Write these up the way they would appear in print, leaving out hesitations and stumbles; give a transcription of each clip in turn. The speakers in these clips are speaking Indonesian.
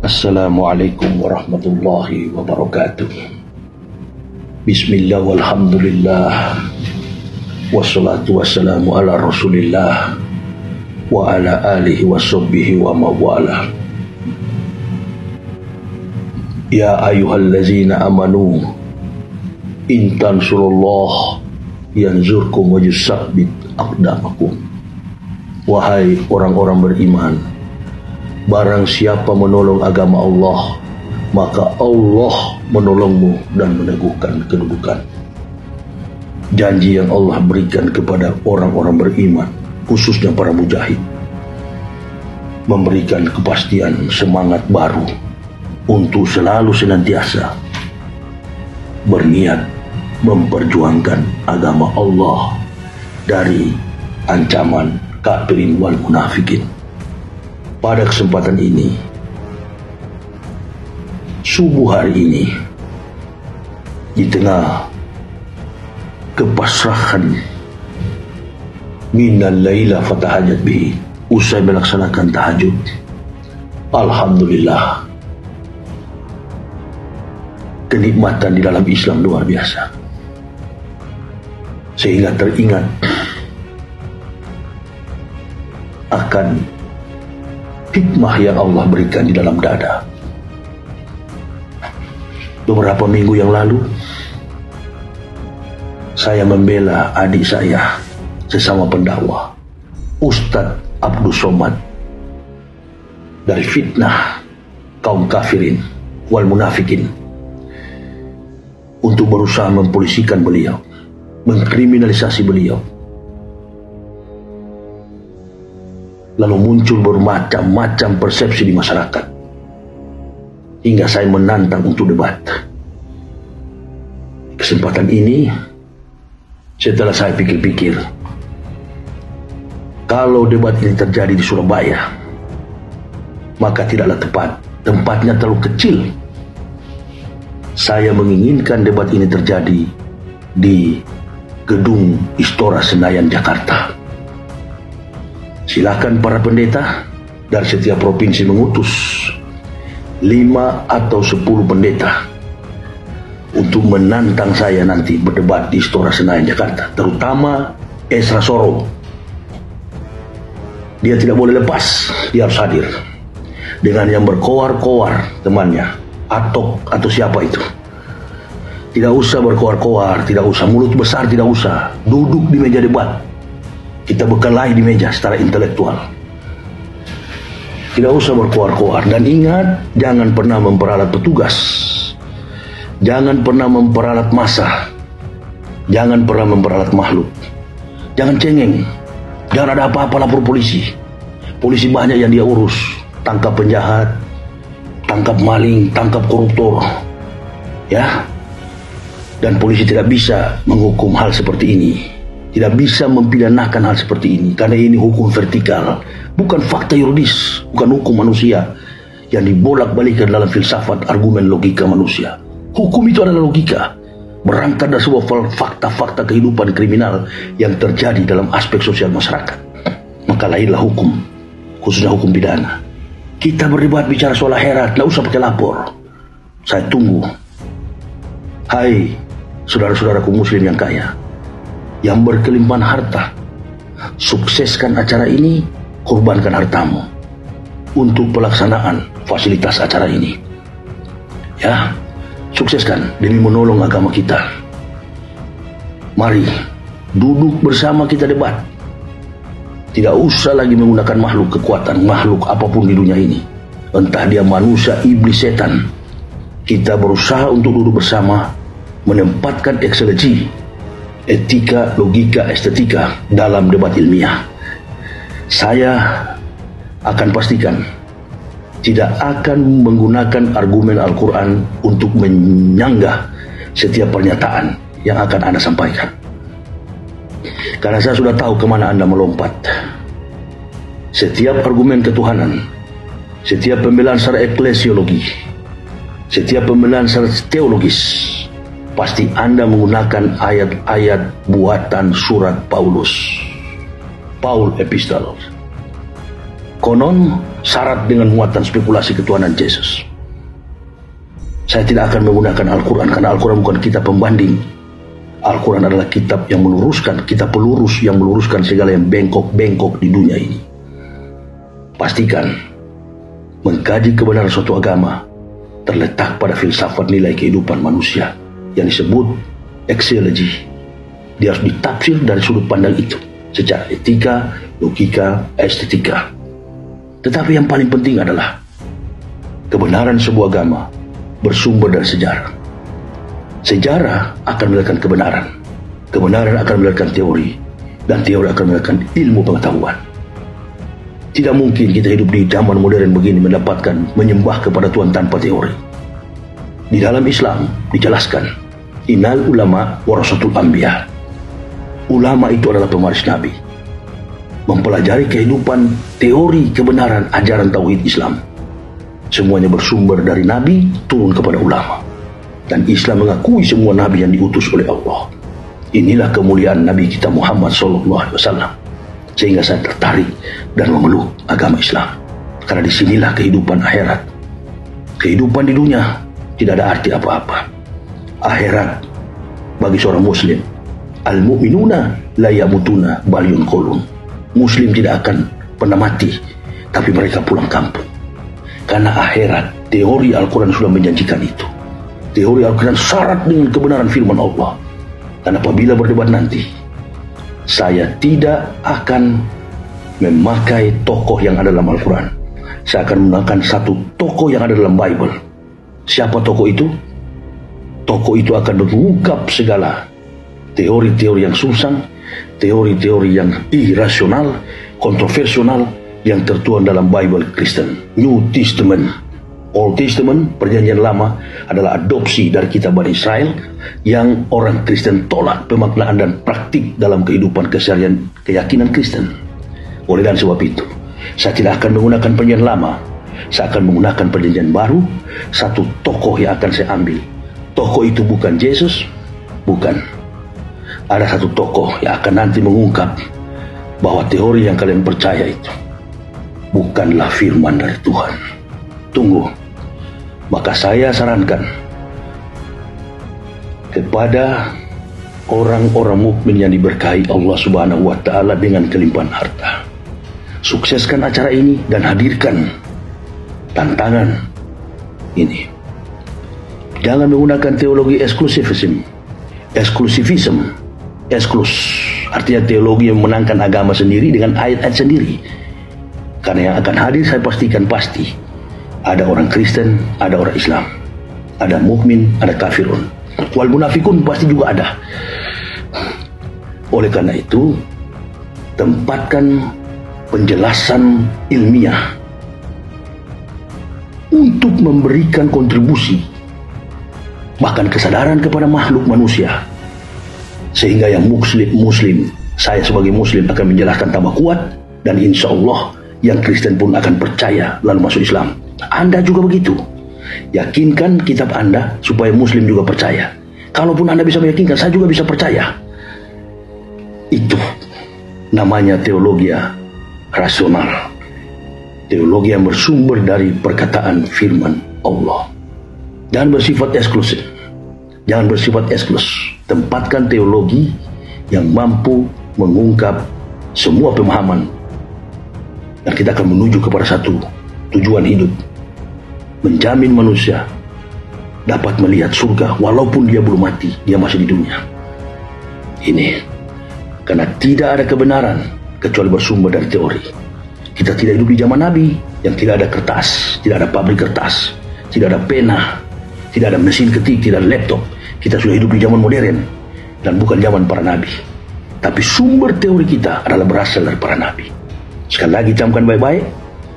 Assalamualaikum warahmatullahi wabarakatuh. Bismillah walhamdulillah wassalatu wassalamu ala rasulillah wa ala alihi wa sahbihi wa mawala. Ya ayyuhallazina amanu in tansurullah yanzurkum wa yusabbit aqdamakum. Wahai orang-orang beriman, barang siapa menolong agama Allah, maka Allah menolongmu dan meneguhkan kedudukan. Janji yang Allah berikan kepada orang-orang beriman, khususnya para mujahid, memberikan kepastian semangat baru untuk selalu senantiasa berniat memperjuangkan agama Allah dari ancaman kafirin wal munafikin. Pada kesempatan ini, subuh hari ini, di tengah kepasrahan minal laila fatahajat bihi, usai melaksanakan tahajud, alhamdulillah, kenikmatan di dalam Islam luar biasa, sehingga teringat akan hikmah yang Allah berikan di dalam dada. Beberapa minggu yang lalu, saya membela adik saya, sesama pendakwah, Ustadz Abdul Somad, dari fitnah kaum kafirin wal munafikin, untuk berusaha mempolisikan beliau, mengkriminalisasi beliau. Lalu muncul bermacam-macam persepsi di masyarakat, hingga saya menantang untuk debat. Kesempatan ini, setelah saya pikir-pikir, kalau debat ini terjadi di Surabaya, maka tidaklah tepat, tempatnya terlalu kecil. Saya menginginkan debat ini terjadi di Gedung Istora Senayan, Jakarta. Silakan para pendeta dari setiap provinsi mengutus 5 atau 10 pendeta untuk menantang saya nanti berdebat di Istora Senayan, Jakarta. Terutama Esra Soro. Dia tidak boleh lepas, dia harus hadir. Dengan yang berkoar-koar temannya, Atok atau siapa itu. Tidak usah berkoar-koar, tidak usah mulut besar, tidak usah. Duduk di meja debat. Kita berkelahi di meja secara intelektual. Tidak usah berkoar-koar. Dan ingat, jangan pernah memperalat petugas. Jangan pernah memperalat massa. Jangan pernah memperalat makhluk. Jangan cengeng. Jangan ada apa-apa lapor polisi. Polisi banyak yang dia urus. Tangkap penjahat, tangkap maling, tangkap koruptor. Ya. Dan polisi tidak bisa menghukum hal seperti ini. Tidak bisa mempidanakan hal seperti ini, karena ini hukum vertikal, bukan fakta yuridis, bukan hukum manusia yang dibolak-balikan dalam filsafat argumen logika manusia. Hukum itu adalah logika, berangkat dari sebuah fakta-fakta kehidupan kriminal yang terjadi dalam aspek sosial masyarakat. Maka lahirlah hukum, khususnya hukum pidana. Kita berdebat bicara soal akhirat, tidak usah pakai lapor. Saya tunggu. Hai saudara-saudaraku muslim yang kaya, yang berkelimpahan harta, sukseskan acara ini, korbankan hartamu untuk pelaksanaan fasilitas acara ini. Ya, sukseskan demi menolong agama kita. Mari duduk bersama kita debat. Tidak usah lagi menggunakan makhluk kekuatan, makhluk apapun di dunia ini. Entah dia manusia, iblis, setan. Kita berusaha untuk duduk bersama, menempatkan ekselensi, etika, logika, estetika dalam debat ilmiah. Saya akan pastikan tidak akan menggunakan argumen Al-Quran untuk menyanggah setiap pernyataan yang akan Anda sampaikan. Karena saya sudah tahu kemana Anda melompat. Setiap argumen ketuhanan, setiap pembelaan secara eklesiologi, setiap pembelaan secara teologis, pasti Anda menggunakan ayat-ayat buatan surat Paulus, Paul Epistol. Konon syarat dengan muatan spekulasi ketuhanan Yesus. Saya tidak akan menggunakan Al-Quran, karena Al-Quran bukan kitab pembanding. Al-Quran adalah kitab yang meluruskan, kitab pelurus yang meluruskan segala yang bengkok-bengkok di dunia ini. Pastikan mengkaji kebenaran suatu agama terletak pada filsafat nilai kehidupan manusia yang disebut axiology. Dia harus ditafsir dari sudut pandang itu, secara etika, logika, estetika. Tetapi yang paling penting adalah kebenaran sebuah agama bersumber dari sejarah. Sejarah akan melahirkan kebenaran, kebenaran akan melahirkan teori, dan teori akan melahirkan ilmu pengetahuan. Tidak mungkin kita hidup di zaman modern begini mendapatkan menyembah kepada Tuhan tanpa teori. Di dalam Islam dijelaskan, innal ulama warasatul anbiya. Ulama itu adalah pewaris Nabi. Mempelajari kehidupan, teori, kebenaran, ajaran tauhid Islam, semuanya bersumber dari Nabi turun kepada ulama. Dan Islam mengakui semua Nabi yang diutus oleh Allah. Inilah kemuliaan Nabi kita Muhammad SAW. Sehingga saya tertarik dan memeluk agama Islam. Karena disinilah kehidupan akhirat. Kehidupan di dunia tidak ada arti apa-apa. Akhirat bagi seorang Muslim, al-mu'minuna la yamutuna bal yunqalun. Muslim tidak akan pernah mati, tapi mereka pulang kampung. Karena akhirat, teori Al-Quran sudah menjanjikan itu. Teori Al-Quran syarat dengan kebenaran firman Allah. Dan apabila berdebat nanti, saya tidak akan memakai tokoh yang ada dalam Al-Quran. Saya akan menggunakan satu tokoh yang ada dalam Bible. Siapa tokoh itu? Tokoh itu akan mengungkap segala teori-teori yang susang, teori-teori yang irasional, kontroversial yang tertuang dalam Bible Kristen. New Testament, Old Testament, perjanjian lama adalah adopsi dari kitab Bani Israel yang orang Kristen tolak pemaknaan dan praktik dalam kehidupan keseharian keyakinan Kristen. Oleh dan sebab itu, saya tidak akan menggunakan perjanjian lama, saya akan menggunakan perjanjian baru. Satu tokoh yang akan saya ambil. Tokoh itu bukan Yesus, bukan. Ada satu tokoh yang akan nanti mengungkap bahwa teori yang kalian percaya itu bukanlah firman dari Tuhan. Tunggu. Maka saya sarankan kepada orang-orang mukmin yang diberkahi Allah Subhanahu wa taala dengan kelimpahan harta, sukseskan acara ini dan hadirkan tantangan ini. Jangan menggunakan teologi eksklusivisme. Artinya teologi yang menangkan agama sendiri dengan ayat-ayat sendiri. Karena yang akan hadir saya pastikan pasti ada orang Kristen, ada orang Islam, ada mukmin, ada kafirun, wal munafikun pasti juga ada. Oleh karena itu, tempatkan penjelasan ilmiah untuk memberikan kontribusi, bahkan kesadaran kepada makhluk manusia, sehingga yang muslim, saya sebagai muslim akan menjelaskan tambah kuat, dan insya Allah yang Kristen pun akan percaya lalu masuk Islam. Anda juga begitu. Yakinkan kitab Anda supaya muslim juga percaya. Kalaupun Anda bisa meyakinkan, saya juga bisa percaya. Itu namanya teologi rasional. Teologi yang bersumber dari perkataan firman Allah. Jangan bersifat eksklusif. Jangan bersifat eksklus. Tempatkan teologi yang mampu mengungkap semua pemahaman. Dan kita akan menuju kepada satu tujuan hidup. Menjamin manusia dapat melihat surga walaupun dia belum mati, dia masih di dunia. Ini karena tidak ada kebenaran kecuali bersumber dari teori. Kita tidak hidup di zaman Nabi yang tidak ada kertas, tidak ada pabrik kertas, tidak ada pena, tidak ada mesin ketik, tidak ada laptop. Kita sudah hidup di zaman modern dan bukan zaman para nabi. Tapi sumber teori kita adalah berasal dari para nabi. Sekali lagi camkan baik-baik,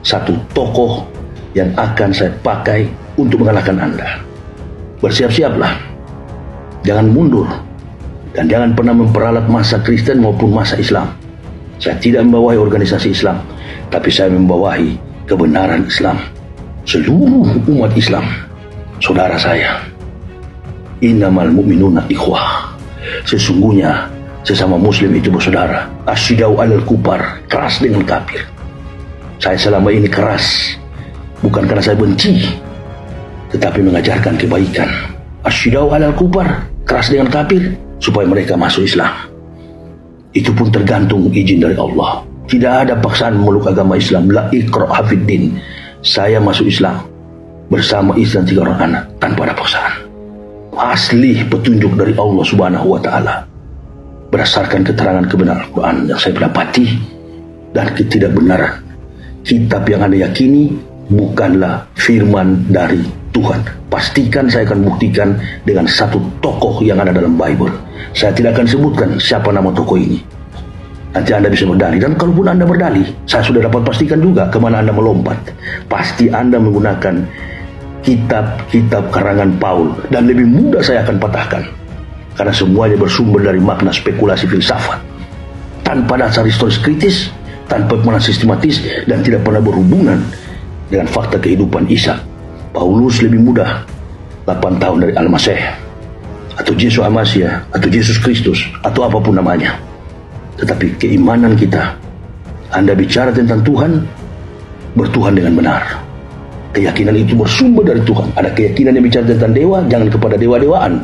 satu tokoh yang akan saya pakai untuk mengalahkan Anda. Bersiap-siaplah, jangan mundur, dan jangan pernah memperalat masa Kristen maupun masa Islam. Saya tidak membawahi organisasi Islam, tapi saya membawahi kebenaran Islam. Seluruh umat Islam, saudara saya. Innamal mu'minuna ikhwah. Sesungguhnya sesama muslim itu bersaudara. Asyidau alal kupar, keras dengan kafir. Saya selama ini keras, bukan karena saya benci, tetapi mengajarkan kebaikan. Asyidau alal kufar, keras dengan kafir, supaya mereka masuk Islam. Itu pun tergantung izin dari Allah. Tidak ada paksaan memeluk agama Islam. La iqra' fiddin. Saya masuk Islam bersama istri dan 3 orang anak tanpa ada paksaan. Asli petunjuk dari Allah Subhanahu wa Ta'ala, berdasarkan keterangan kebenaran Al-Quran yang saya dapati, dan ketidakbenaran kitab yang Anda yakini bukanlah firman dari Tuhan. Pastikan saya akan buktikan dengan satu tokoh yang ada dalam Bible. Saya tidak akan sebutkan siapa nama tokoh ini. Nanti Anda bisa berdalih. Dan kalaupun Anda berdalih, saya sudah dapat pastikan juga kemana Anda melompat. Pasti Anda menggunakan kitab-kitab karangan Paul. Dan lebih mudah saya akan patahkan, karena semuanya bersumber dari makna spekulasi filsafat, tanpa dasar historis kritis, tanpa pernah sistematis, dan tidak pernah berhubungan dengan fakta kehidupan Isa. Paulus lebih mudah 8 tahun dari Al-Masih, atau Yesus Amasia, atau Yesus Kristus, atau apapun namanya. Tetapi keimanan kita, Anda bicara tentang Tuhan, bertuhan dengan benar. Keyakinan itu bersumber dari Tuhan. Ada keyakinan yang bicara tentang dewa, jangan kepada dewa-dewaan.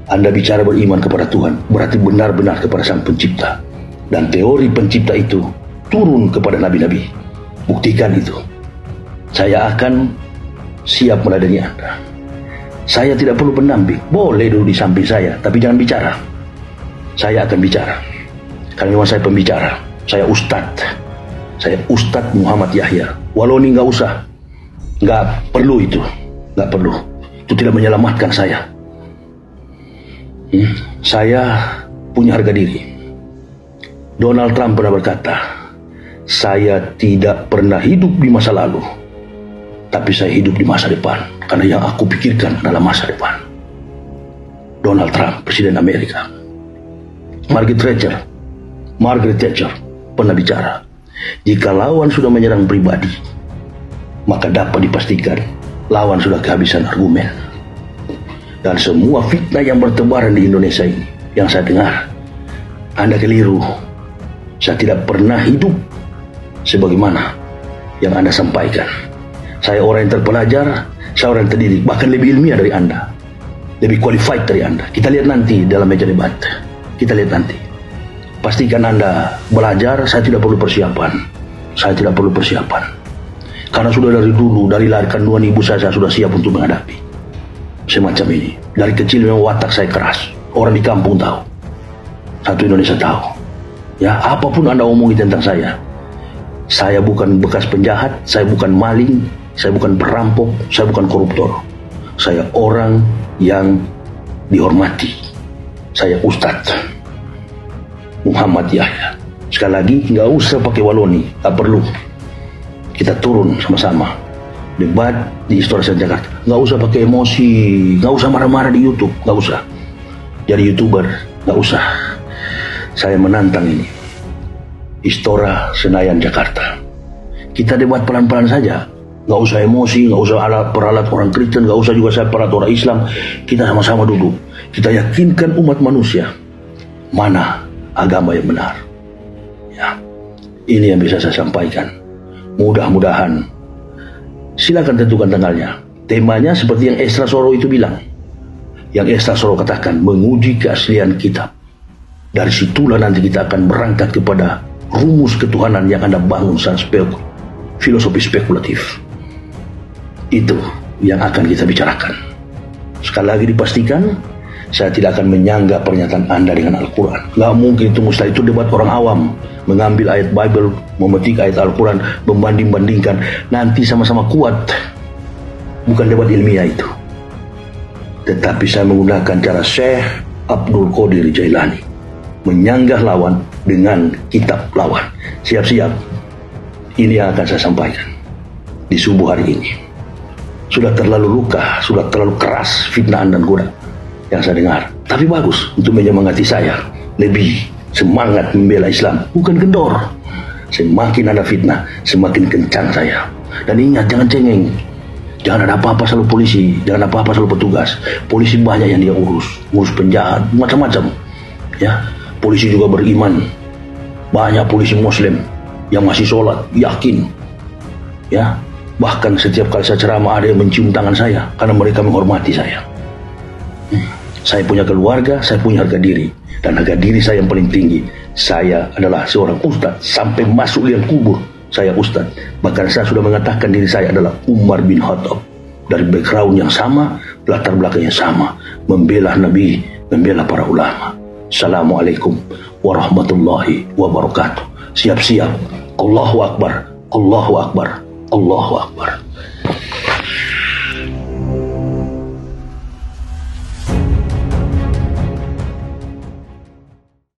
Anda bicara beriman kepada Tuhan, berarti benar-benar kepada Sang Pencipta. Dan teori pencipta itu turun kepada nabi-nabi. Buktikan itu. Saya akan siap meladeni Anda. Saya tidak perlu pendamping. Boleh dulu di samping saya, tapi jangan bicara. Saya akan bicara, karena memang saya pembicara. Saya Ustadz. Saya Ustadz Muhammad Yahya. Walau ini nggak usah, nggak perlu itu, nggak perlu. Itu tidak menyelamatkan saya. Saya punya harga diri. Donald Trump pernah berkata, saya tidak pernah hidup di masa lalu, tapi saya hidup di masa depan, karena yang aku pikirkan adalah masa depan. Donald Trump, Presiden Amerika. Margaret Thatcher pernah bicara, jika lawan sudah menyerang pribadi, maka dapat dipastikan lawan sudah kehabisan argumen. Dan semua fitnah yang bertebaran di Indonesia ini, yang saya dengar, Anda keliru. Saya tidak pernah hidup sebagaimana yang Anda sampaikan. Saya orang yang terpelajar, saya orang yang terdidik, bahkan lebih ilmiah dari Anda, lebih qualified dari Anda. Kita lihat nanti dalam meja debat. Kita lihat nanti. Pastikan Anda belajar. Saya tidak perlu persiapan. Saya tidak perlu persiapan. Karena sudah dari dulu, dari lahir kandungan ibu saya sudah siap untuk menghadapi semacam ini. Dari kecil memang watak saya keras. Orang di kampung tahu. Satu Indonesia tahu. Ya, apapun Anda omongi tentang saya bukan bekas penjahat, saya bukan maling, saya bukan perampok, saya bukan koruptor. Saya orang yang dihormati. Saya Ustadz Muhammad Yahya. Sekali lagi, nggak usah pakai waloni, nggak perlu. Kita turun sama-sama. Debat di Istora Sen Jakarta. Nggak usah pakai emosi, nggak usah marah-marah di YouTube, nggak usah. Jadi YouTuber, nggak usah. Saya menantang ini. Istora Senayan Jakarta. Kita debat pelan-pelan saja. Nggak usah emosi, nggak usah peralat orang Kristen, nggak usah juga saya peralat orang Islam. Kita sama-sama duduk. Kita yakinkan umat manusia mana agama yang benar. Ya, ini yang bisa saya sampaikan. Mudah-mudahan. Silakan tentukan tanggalnya. Temanya seperti yang Esra Soro itu bilang. Yang Esra Soro katakan, menguji keaslian kitab. Dari situlah nanti kita akan berangkat kepada rumus ketuhanan yang Anda bangun saat filosofi spekulatif. Itu yang akan kita bicarakan. Sekali lagi dipastikan, saya tidak akan menyanggah pernyataan Anda dengan Al-Quran. Gak mungkin itu, mustahil. Itu debat orang awam. Mengambil ayat Bible, memetik ayat Al-Quran, membanding-bandingkan. Nanti sama-sama kuat. Bukan debat ilmiah itu. Tetapi saya menggunakan cara Syekh Abdul Qadir Jailani. Menyanggah lawan dengan kitab lawan. Siap-siap. Ini yang akan saya sampaikan di subuh hari ini. Sudah terlalu luka, sudah terlalu keras fitnah dan goda yang saya dengar. Tapi bagus untuk menyemangati saya. Lebih semangat membela Islam, bukan kendor. Semakin ada fitnah, semakin kencang saya. Dan ingat, jangan cengeng. Jangan ada apa-apa selalu polisi, jangan apa-apa selalu petugas. Polisi banyak yang dia ngurus penjahat, macam-macam. Ya, polisi juga beriman. Banyak polisi Muslim. yang masih sholat, yakin. Ya, bahkan setiap kali saya ceramah ada yang mencium tangan saya karena mereka menghormati saya. Saya punya keluarga, saya punya harga diri, dan harga diri saya yang paling tinggi. Saya adalah seorang ustadz, sampai masuk liang kubur saya ustadz. Bahkan saya sudah mengatakan diri saya adalah Umar bin Khattab, dari background yang sama, latar belakang yang sama, membela Nabi, membela para ulama. Assalamualaikum warahmatullahi wabarakatuh. Siap-siap, Allahu Akbar, Allahu Akbar, Allahu Akbar.